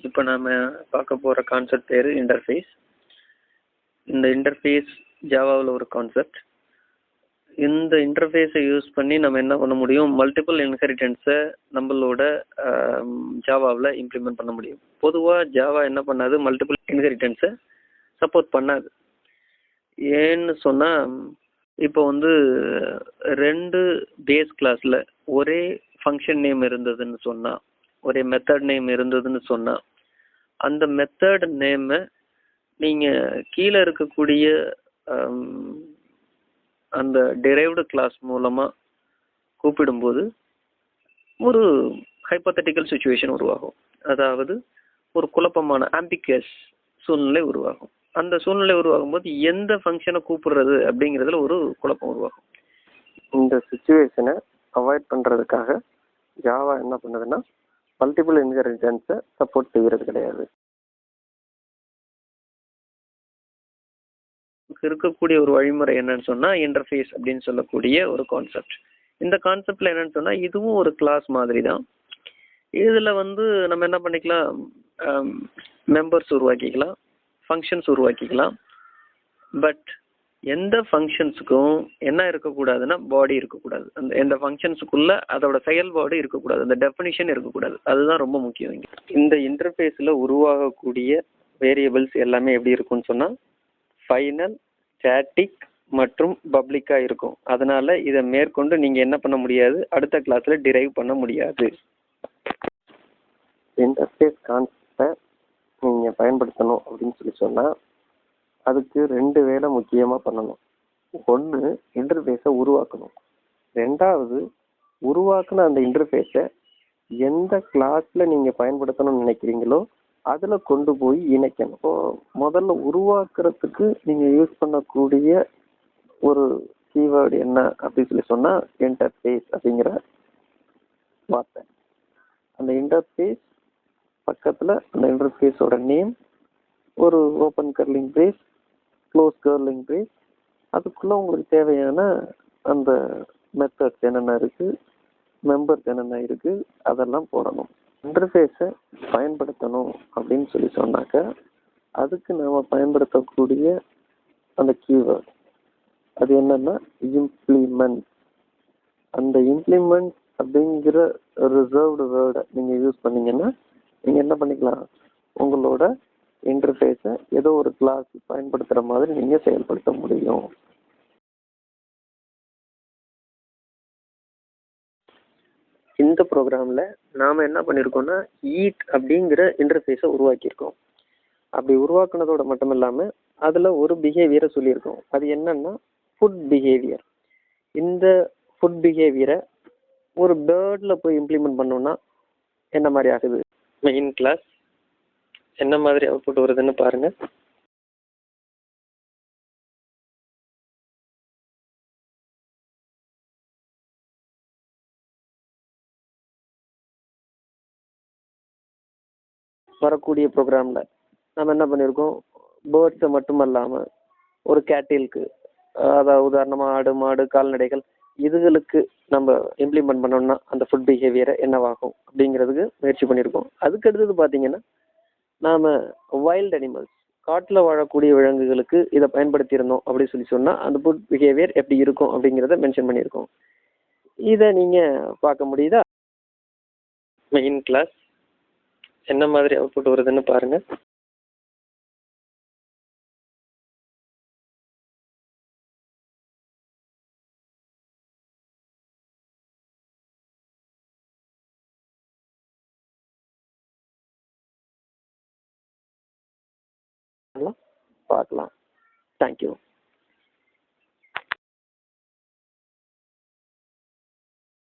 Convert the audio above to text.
இப்போ நாம் பார்க்க போகிற கான்செப்ட் பேர் இன்டர்ஃபேஸ். இந்த இன்டர்ஃபேஸ் ஜாவாவில் ஒரு கான்செப்ட். இந்த இன்டர்ஃபேஸை யூஸ் பண்ணி நம்ம என்ன பண்ண முடியும், மல்டிபிள் இன்ஹெரிட்டன்ஸை நம்மளோட ஜாவாவில் இம்ப்ளிமெண்ட் பண்ண முடியும். பொதுவாக ஜாவா என்ன பண்ணாது, மல்டிபிள் இன்ஹெரிட்டன்ஸை சப்போர்ட் பண்ணாது. ஏன்னு சொன்னால், இப்போ வந்து 2 பேஸ் கிளாஸில் ஒரே ஃபங்க்ஷன் நேம் இருந்ததுன்னு சொன்னால், ஒரே மெத்தட் நேம் இருந்ததுன்னு சொன்னால், அந்த மெத்தட் நேமை நீங்கள் கீழே இருக்கக்கூடிய அந்த டிரைவ்டு கிளாஸ் மூலமாக கூப்பிடும்போது ஒரு ஹைப்போதெட்டிக்கல் சுச்சுவேஷன் உருவாகும். அதாவது ஒரு குழப்பமான ஆம்பிகுவஸ் சூழ்நிலை உருவாகும். அந்த சூழ்நிலை உருவாகும் போது எந்த ஃபங்க்ஷனை கூப்பிடுறது அப்படிங்கிறதுல ஒரு குழப்பம் உருவாகும். இந்த சுச்சுவேஷனை அவாய்ட் பண்ணுறதுக்காக ஜாவா என்ன பண்ணுதுன்னா, மல்டிபிள் இன்ஹெரிட்டன்ஸை சப்போர்ட் செய்கிறது கிடையாது. இருக்கக்கூடிய ஒரு வழிமுறை என்னன்னு சொன்னால், இன்டர்ஃபேஸ் அப்படின்னு சொல்லக்கூடிய ஒரு கான்செப்ட். இந்த கான்செப்டில் என்னன்னு சொன்னால், இதுவும் ஒரு கிளாஸ் மாதிரி தான். இதில் வந்து நம்ம என்ன பண்ணிக்கலாம், மெம்பர்ஸ் உருவாக்கிக்கலாம், ஃபங்க்ஷன்ஸ் உருவாக்கிக்கலாம். பட் எந்த ஃபங்க்ஷன்ஸுக்கும் என்ன இருக்கக்கூடாதுன்னா, பாடி இருக்கக்கூடாது. அந்த எந்த ஃபங்க்ஷன்ஸுக்குள்ள அதோட செயல்பாடு இருக்கக்கூடாது, அந்த டெஃபினிஷன் இருக்கக்கூடாது. அதுதான் ரொம்ப முக்கியம் இங்கே. இந்த இன்டர்ஃபேஸில் உருவாகக்கூடிய வேரியபிள்ஸ் எல்லாமே எப்படி இருக்கும்னு சொன்னால், ஃபைனல், ஸ்டாட்டிக் மற்றும் பப்ளிக்காக இருக்கும். அதனால் இதை மேற்கொண்டு நீங்கள் என்ன பண்ண முடியாது, அடுத்த கிளாஸில் டிரைவ் பண்ண முடியாது. இன்டர்ஃபேஸ் கான்செப்டை நீங்கள் பயன்படுத்தணும் அப்படின்னு சொன்னால், அதுக்கு 2 வேலை முக்கியமாக பண்ணணும். ஒன்று, இன்டர்ஃபேஸை உருவாக்கணும். 2வது, உருவாக்குன அந்த இன்டர்ஃபேஸை எந்த கிளாஸில் நீங்கள் பயன்படுத்தணும்னு நினைக்கிறீங்களோ அதில் கொண்டு போய் இணைக்கணும். இப்போது முதல்ல உருவாக்குறதுக்கு நீங்கள் யூஸ் பண்ணக்கூடிய ஒரு கீவேர்டு என்ன அப்படின்னு சொன்னால், இன்டர்ஃபேஸ் அப்படிங்கிற வார்த்தை. அந்த இன்டர்ஃபேஸ் பக்கத்தில் அந்த இன்டர்ஃபேஸோட நேம், ஒரு open curly brace, close curly brace, அதுக்குள்ளே உங்களுக்கு தேவையான அந்த மெத்தட்ஸ் என்னென்ன இருக்குது, மெம்பர்ஸ் என்னென்ன இருக்குது, அதெல்லாம் போடணும். இன்டர்ஃபேஸை பயன்படுத்தணும் அப்படின்னு சொன்னாக்க, அதுக்கு நாம் பயன்படுத்தக்கூடிய அந்த கீவேர்ட் அது என்னன்னா, இம்ப்ளிமெண்ட். அந்த இம்ப்ளிமெண்ட் அப்படிங்கிற ரிசர்வ்டு வேர்டை நீங்கள் யூஸ் பண்ணீங்கன்னா, நீங்கள் என்ன பண்ணிக்கலாம், உங்களோட இன்டர்ஃபேஸை ஏதோ ஒரு கிளாஸ் பயன்படுத்துகிற மாதிரி நீங்கள் செயல்படுத்த முடியும். இந்த ப்ரோக்ராமில் நாம் என்ன பண்ணியிருக்கோம்னா, ஈட் அப்படிங்கிற இன்டர்ஃபேஸை உருவாக்கியிருக்கோம். அப்படி உருவாக்குனதோட மட்டும் இல்லாமல் அதில் ஒரு பிஹேவியரை சொல்லியிருக்கோம். அது என்னன்னா, ஃபுட் பிஹேவியர். இந்த ஃபுட் பிஹேவியரை ஒரு பேர்டில் போய் இம்ப்ளிமெண்ட் பண்ணோன்னா என்ன மாதிரி ஆகுது, மெயின் கிளாஸ் என்ன மாதிரி அவுட்புட் வருதுன்னு பாருங்கள். வரக்கூடிய ப்ரோக்ராமில் நம்ம என்ன பண்ணியிருக்கோம், பேர்ட்ஸை மட்டும் இல்லாமல் ஒரு கேட்டிலுக்கு, அதாவது உதாரணமாக ஆடு, மாடு, கால்நடைகள், இதுகளுக்கு நம்ம இம்ப்ளிமெண்ட் பண்ணோம்னா அந்த ஃபுட் பிஹேவியரை என்னவாகும் அப்படிங்கிறதுக்கு முயற்சி பண்ணியிருக்கோம். அதுக்கு அடுத்தது பார்த்தீங்கன்னா, நாம் வைல்ட் அனிமல்ஸ், காட்டில் வாழக்கூடிய விலங்குகளுக்கு இதை பயன்படுத்தியிருந்தோம் அப்படின்னு சொன்னால் அந்த ஃபுட் பிஹேவியர் எப்படி இருக்கும் அப்படிங்கிறத மென்ஷன் பண்ணியிருக்கோம். இதை நீங்கள் பார்க்க முடியுதா? மெயின் கிளாஸ் என்ன மாதிரி அவுட்புட் வருதுன்னு பாருங்கள். பார்க்கலாம். தேங்க்யூ.